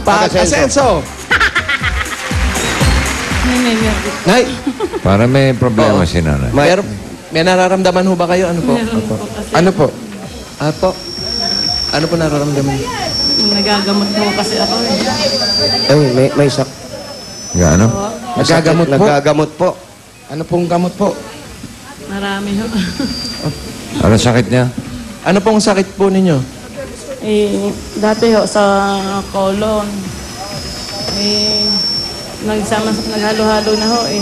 Pag-asenso. Nay, Para may problema si nanay. may nararamdaman ho ba kayo? Ano po? Meron po kasi. Ano po? Apo. Ano po nararamdaman? Nagagamot po kasi ako eh. Ay, may sak. Gaano? Nagagamot po? Nagagamot po. Ano pong gamot po? Marami ho. Ano sakit niya? Ano pong sakit po ninyo? Dati ho sa colon. Naghalo-halo na ho eh.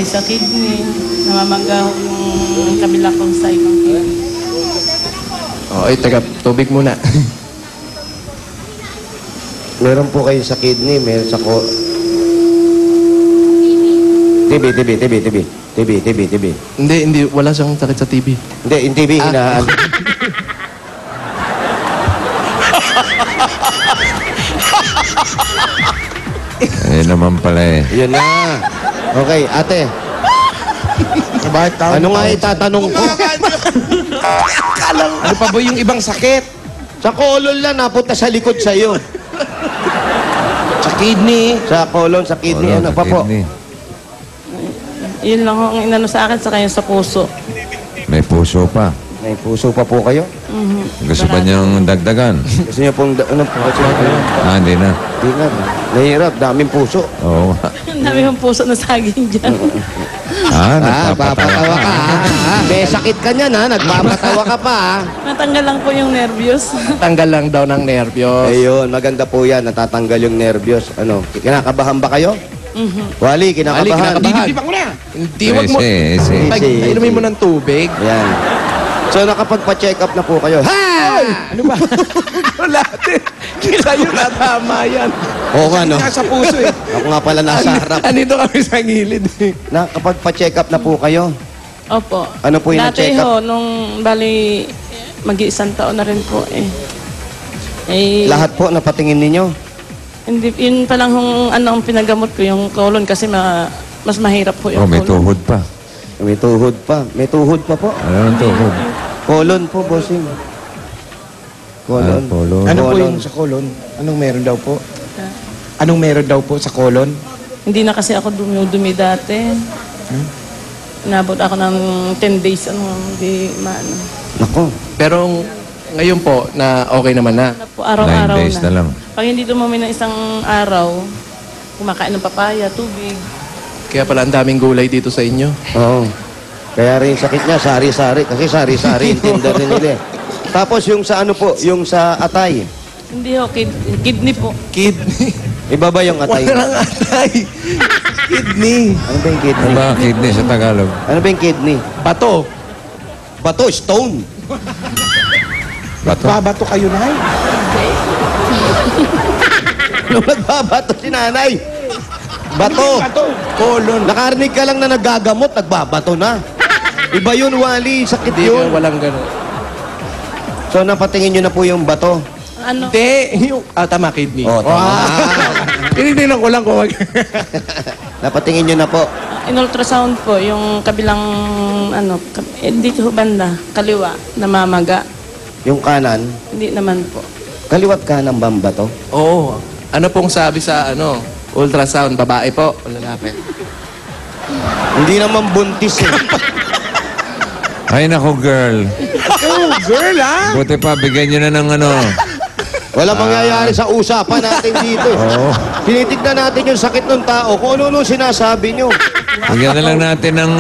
Sa kidney. Namamangga ho yung kabila kong side ng kidney. Ay, taga, tubig muna. Meron po kayo sa kidney, meron sa TB. Hindi, wala siyang sakit sa TB. Hindi, yung TB, hinaan. Eh naman pala eh. Yun na. Okay, ate. Bakit tao? Ano nga itatanong ko? Ano pa ba yung ibang sakit? Sa colon lang, napunta sa likod sa'yo. Sa kidney. Sa colon, sa kidney, Wala ano sa pa po? kidney. Yun lang ho ang inano sa akin sa kanya sa puso. May puso pa. May puso pa po kayo? Gusto ba niyang dagdagan? Gusto niyo pong, ano po? Hindi na. Di nga, nahihirap, daming puso. Oo. Ang dami yung puso na saging dyan. Nagpapatawa ka. May sakit ka niyan, ha? Nagpapatawa ka pa, ha? Natanggal lang po yung nervyos. Tanggal lang daw ng nerbiyos. Ayun, maganda po yan. Natatanggal yung nervyos. Ano, kinakabahan ba kayo? Wali, kinakabahan. Didibang mo na. Hindi, wag mo. Easy. Inumin mo ng tubig. Ayan. So, nakapagpa-check up na po kayo. Ha! Ano ba? Wala din. Kila yun na tama yan. Oo nga, no? Nasa puso eh. Ako nga pala nasa harap. Andito kami sa gilid eh. Nakapagpa-check up na po kayo. Opo. Ano po yung Dati na-check up? ho, nung bali, mag-iisang taon na rin po eh. Lahat po napatingin ninyo. Hindi, yun pa lang ang ang pinagamot ko, yung colon kasi mas mahirap po Oh, yung may colon. tuhod pa. May tuhod pa. May tuhod pa po. Ano ang tuhod? Colon po, bossing. Colon. Colon. Ano po Colon. yung sa colon? Anong meron daw po? Anong meron daw po sa colon? Hindi na kasi ako dumi dati. Nabot ako ng 10 days, hindi maano. Nako. Pero ngayon po, na okay naman na. Ano po, araw-araw 9 days na lang. Pag hindi dumumi ng isang araw, kumakain ng papaya, tubig. Kaya pala ang daming gulay dito sa inyo. Oo. Kaya rin yung sakit niya, sari-sari. Kasi sari-sari, yung tinder rin nila. Tapos yung sa ano po, yung sa atay. Hindi ho, kidney po. Kidney. Iba ba yung atay? Walang atay. Kidney. Ano ba yung Ano kidney? ba kidney sa Tagalog? Ano ba yung kidney? Bato. Bato, stone. Bato? Babato kayo na eh. Nung nagbabato si nanay. Bato. Colon. Nakarinig ka lang na nagagamot, nagbabato na. Iba yun, Wally. Sakit Hindi yun. walang gano'n. So, napatingin nyo na po yung bato. Ano? Hindi. Yung, tama, kidney. Oh, tama. Tinitingnan ko lang kung Napatingin nyo na po. In-ultrasound po, yung kabilang, dito ho banda, kaliwa, namamaga. Yung kanan, Hindi naman po. kaliwat kanan ba ang bato? Oo. Ano pong sabi sa ultrasound? Babae po o lalaki? Hindi naman buntis eh. Ay nako girl. Oh, girl ha? Buti pa, bigyan nyo na ng Wala mangyayari sa usapan natin dito. Oo. Tinitignan natin yung sakit ng tao kung ano sinasabi nyo. Bigyan na lang natin ng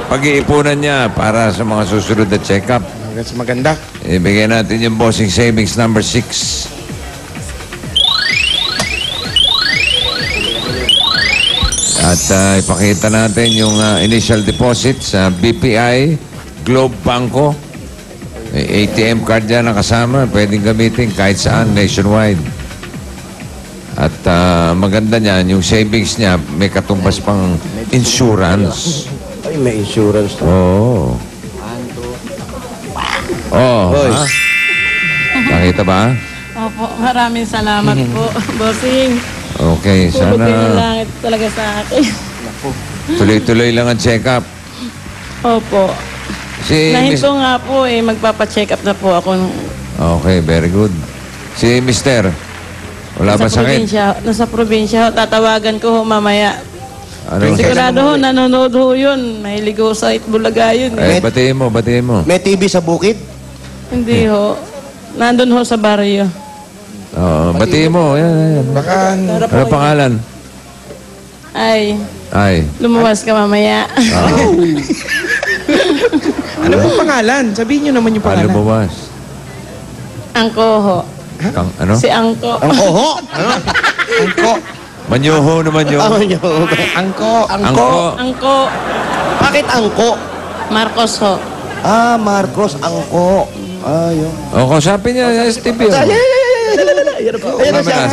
pag-iipunan niya para sa mga susunod na check-up. Mas maganda. Ibigay natin yung bossing savings number 6. At ipakita natin yung initial deposit sa BPI Globe Banco. May ATM card dyan na kasama. Pwedeng gamitin kahit saan, nationwide. At maganda niyan, yung savings niya, may katumbas pang insurance. Ay, may insurance to. Oo. Oh, Hoy. ha? Nakita ba? Opo, maraming salamat po, bossing. Okay, Puro kayo ng sana langit talaga sa akin. tuloy-tuloy lang ang check-up. Opo. Si Miss... Nahinto nga po magpapa-check up na po ako. Okay, very good. Si Mister, Wala ba sakit? Nasa probinsya ho. Tatawagan ko ho mamaya. Ano? Sigurado ho, nanonood ho yun. Mahilig ho sa Itbulaga yun. Ay, batiin mo, batiin mo. May TV sa bukid? Hindi ho. Nandun ho sa baryo. Oo, batiin mo. Yan, yan. Baka Ano pangalan? Ay, lumuwas ka mamaya. ano pong pangalan? Sabihin nyo naman yung Paano pangalan. buwas? Angko ho. Ano? Si Angko. Ang oho! Angko. Manyoho naman yun. Angko. Angko. Angko. Bakit angko? Marcos ho. Ah, Marcos, angko. Ayun. O, kausapin niya, STV.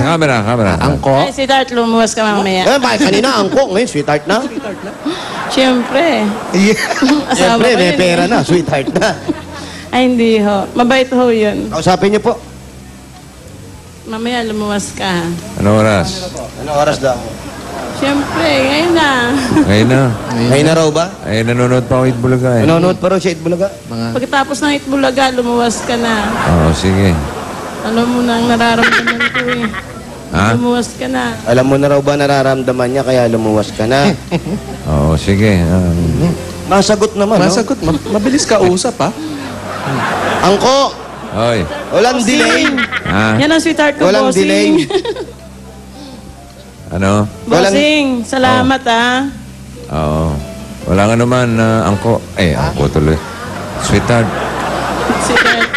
Kamera, sa kamera. Angko. Ay, si Dart, lumuwas ka mamaya. Eh, bakit kanina angko? Ngayon, sweetheart na. Siyempre. Asawa Siyempre, ko may yun. pera na, sweetheart na. Ay, hindi ho. Mabait ho yun. Kausapin niyo po. Mamaya lumuwas ka. Ano oras? Ano oras daw? Siyempre, ngayon na. Ngayon na. Ngayon na raw ba? Ay, nanonood pa ako Itbulaga eh. Nanonood pa raw siya Itbulaga? Pagkatapos ng Itbulaga, lumuwas ka na. Oo, sige. Alam mo na ang nararamdaman ko eh. Ha? Lumuwas ka na. Alam mo na raw ba nararamdaman niya kaya lumuwas ka na? Oo, sige. Masagot naman, no? Masagot. Mabilis ka usap, ha? Angko! Hoy. Walang delay! Ha? Yan ang sweetheart ko, Walang bossing. delay. Ano? Bossing, salamat ah. Oo. Wala nga naman, angko. Angko tuloy. Sweetheart. Sweetheart.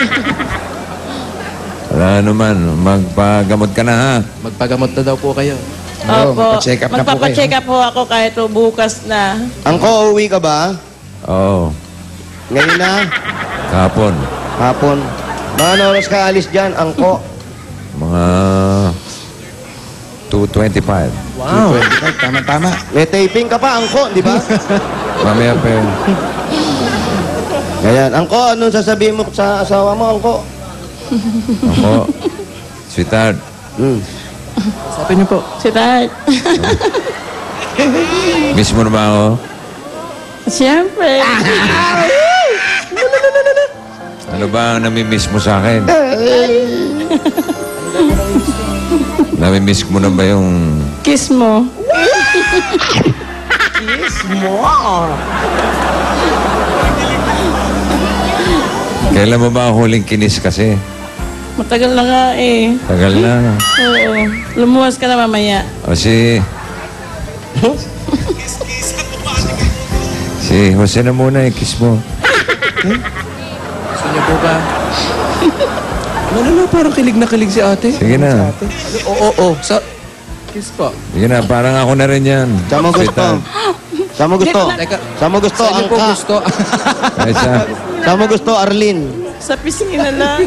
Wala naman. Magpagamot ka na, ha? Magpagamot na daw po kayo. Opo. magpa-check up na po kayo. Magpapacheck up po ako kahit po bukas na. Angko, uwi ka ba? Oo. Ngayon na? Kahapon. Hapon. Mga oras ka alis dyan, Angko? Mga 2:25. Wow. Tama-tama. May taping ka pa, Angko, di ba? Mamaya pa yun. Ngayon, Angko, anong sasabihin mo sa asawa mo, Angko? Angko. Sweetheart. Sabi niyo po. Sweetheart. Miss mo na ba ako? Siyempre. Ano ba ang namimiss mo sa akin? Namimiss mo na ba yung... Kiss mo. Kailan mo ba huling kinis kasi? Matagal na nga eh. Tagal na. Oo. Lumuwas ka na mamaya. O si Jose na muna, kiss mo. Gusto niyo po ba? Ano, parang kilig na kilig si ate. Sige na. Oo. Kiss po. Sige na, parang ako na rin yan. Saan mo gusto? Sweetheart. Saan mo gusto? Teka, Saan mo gusto, saan niyo po Angka? gusto? Ay, Saan mo gusto, Arlene? Sa pisngi na lang.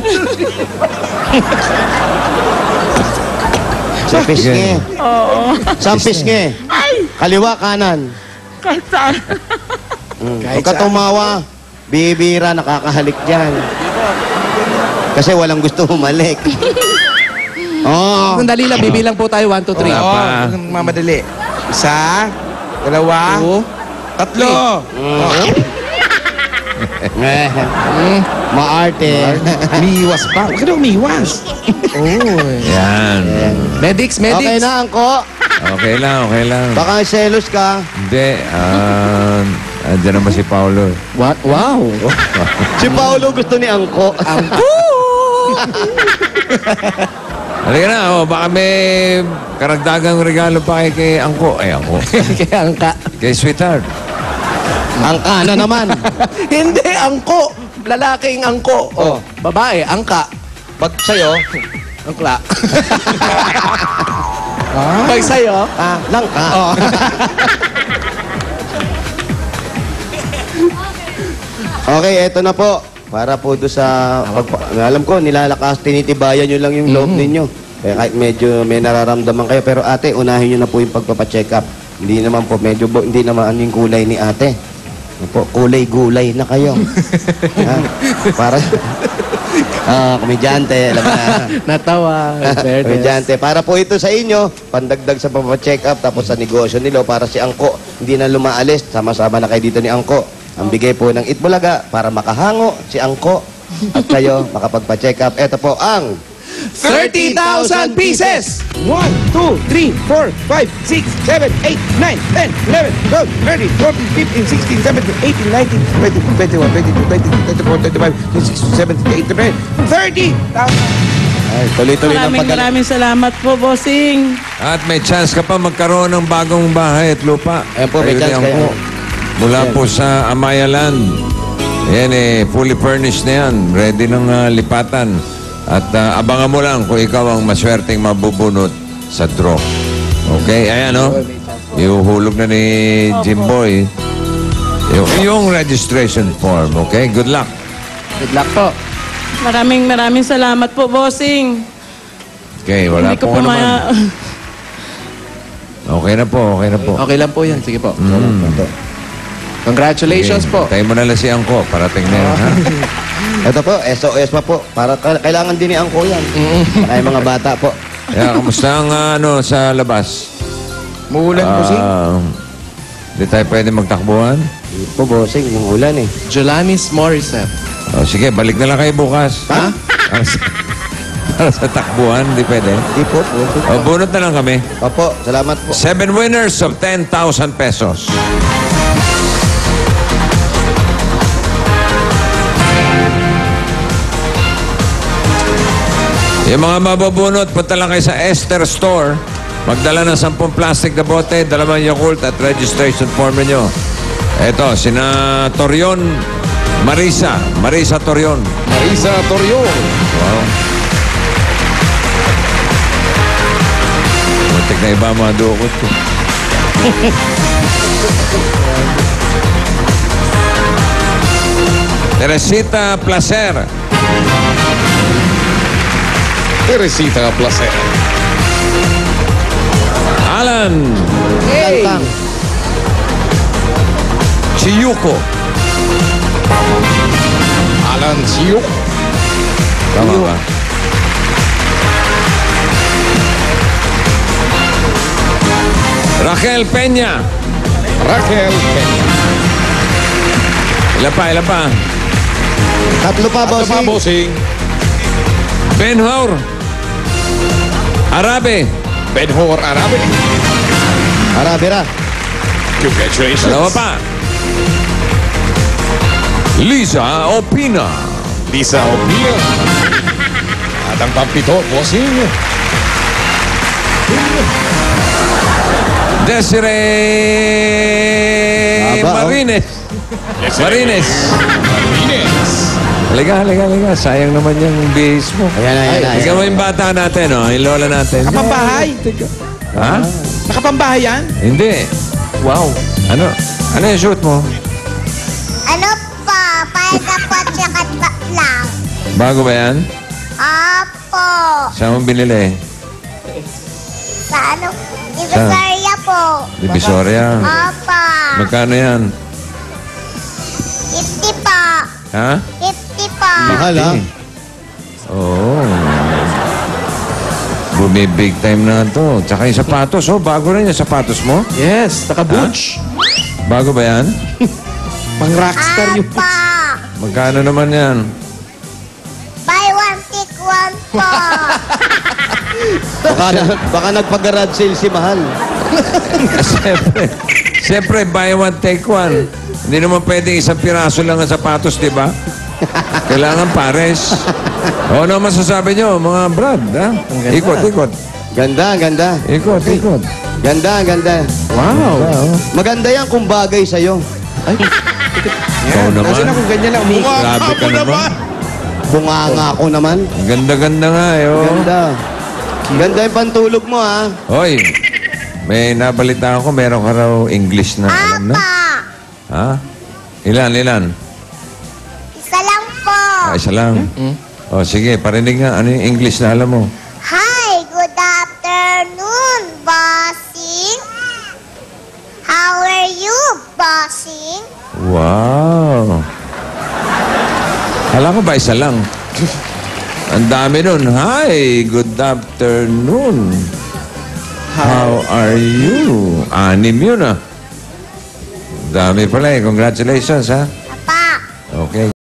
Sa pisngi. Oo. Saan pisngi? Kaliwa, kanan. Kahit saan. Huwag ka tumawa. Bibira, nakakahalik dyan. Kasi walang gusto humalik. Oh. Sandali lang, bibilang po tayo. 1, 2, 3. Wala pa. Mamadali. Isa, dalawa, tatlo. Maarte. Umiiwas pa. Huwag ka na umiiwas. Yan. Medics. Okay na, Angko. Okay lang. Baka selos ka. Hindi. Andiyan naman si Paolo. What? Wow. Si Paolo gusto ni Angko. Halika na, baka may karagdagang regalo pa kay Angko. Ay, Angko. Kaya angka. Kay Sweetheart. Angka na naman. Hindi, angko. Lalaking angko. Oh. Babae, angka. Pag sa'yo, Angkla. Pag sa'yo, langka. Okay, eto na po. Para po doon sa... alam ko, nilalakas, tinitibayan nyo lang yung loob ninyo. Kaya kahit medyo may nararamdaman kayo. Pero ate, unahin nyo na po yung pagpapacheck up. Hindi naman po, medyo hindi naman yung kulay ni ate. Ano po, kulay-gulay na kayo. Ha? Para... komedyante, alam mo na. natawa. Fairness. Komedyante. Para po ito sa inyo, pandagdag sa papacheck up, tapos sa negosyo nilo, para si Angko, hindi na lumaalis. Sama-sama na kayo dito ni Angko. Ang bigay po ng Itbulaga para makahango si Angko at kayo makapagpa-check up. Ito po ang 30,000 pieces! 1, 2, 3, 4, 5, 6, 7, 8, 9, 10, 11, 12, 13, 14, 15, 16, 17, 18, 19, 20, 21, 22, 23, 24, 25, 26, 27, 28, 30,000. Ay, tuloy-tuloy ng pagdala. Maraming salamat po, bossing. At may chance ka pa magkaroon ng bagong bahay at lupa. Ayan po, may Kayo chance din kayo. po. Mula po sa Amaya Land. Yan fully furnished na yan. Ready ng lipatan. At abangan mo lang kung ikaw ang maswerteng mabubunot sa draw. Okay? Ayan, no? Ihuhulog na ni Jimboy yung registration form. Okay? Good luck. Good luck po. Maraming salamat po, bossing. Okay, wala Hindi ko po po naman. Okay na po, okay na po. Okay lang po yan. Sige po. Congratulations po. Tayo mo na lang si Angko. Parating na yun, ha? Ito po, SOS pa po. Para kailangan din ni Angko yan. Para yung mga bata po. Yeah, kamusta ang sa labas? Muulan po, Sing. Hindi tayo pwede magtakbuhan? Hindi po, bossing, yung ulan eh. Jolanis Morissette. O sige, balik na lang kayo bukas. Ha? Para sa takbuhan, hindi pwede. Hindi po, bossing. O, bunot na lang kami. Opo, salamat po. 7 winners of 10,000 pesos. Yung mga mabubunot, punta lang kayo sa Esther Store. Magdala ng 10 plastic na bote, dalawang Yakult at registration form ninyo. Eto, sina Torion, Marisa Torion. Marisa Torrio. Wow. Muntik na iba mga dukot ko. Teresita Placer. Teresita Placer. Alan Tantang. Chiyuko. Alan Siyuk. Tama ba? Raquel Peña. Raquel Peña. Ilan pa? Tatlo pa, Ano pa, bossing. bossing? Benhur. Arabe. Benhor Arabe. Arabira. Congratulations. Dalawa pa. Lisa Opina. Lisa Opia. At ang pampito, bossing. Desiree Aba, oh. Marines. Marines. Martinez. Halika. Sayang naman yung bihis mo. Ayan. Ikaw mo yung bata natin, yung lola natin. Nakapambahay? Ha? Nakapambahay yan? Hindi. Wow. Ano yung shoot mo? Ano po? Paida po tsaka lang. Bago ba yan? Apo. Saan mo binili? Sa ano? Divisoria po. Divisoria. Apa. Magkano yan? 50 pa. Ha? 50 pa. Mahal, ha? Oo. Bumibig time na to. Tsaka yung sapatos, bago rin yung sapatos mo. Yes, naka-butch. Bago ba yan? Pang rockstar yung... Apa. Magkano naman yan? Buy one, take one po. Baka nagpag-garage sale si Mahal. Siyempre, buy one, take one. Hindi naman pwedeng isang piraso lang ang sapatos, di ba? Kailangan pares. O, ano masasabi nyo, mga brad, ha? Ikot. Ganda. Ikot. Ganda. Wow. Maganda yan kung bagay sa'yo. Ikaw naman. Kasi na kung ganyan lang umiikot. Grabe ka naman. Bunganga ako naman. Ang ganda-ganda nga, oh. Ganda yung pantulog mo, ha? Hoy, may nabalita ako, meron ka raw English na alam na. Apa. Ha? Ilan? Isa lang po. Isa lang. O, sige, parinig nga. Ano yung English na alam mo? Hi, good afternoon, bossing. How are you, bossing? Wow. Alam ko ba isa lang? Ang dami nun. Hi, good afternoon. How are you? Anim yun, ah. Dami pala eh. Congratulations, ha?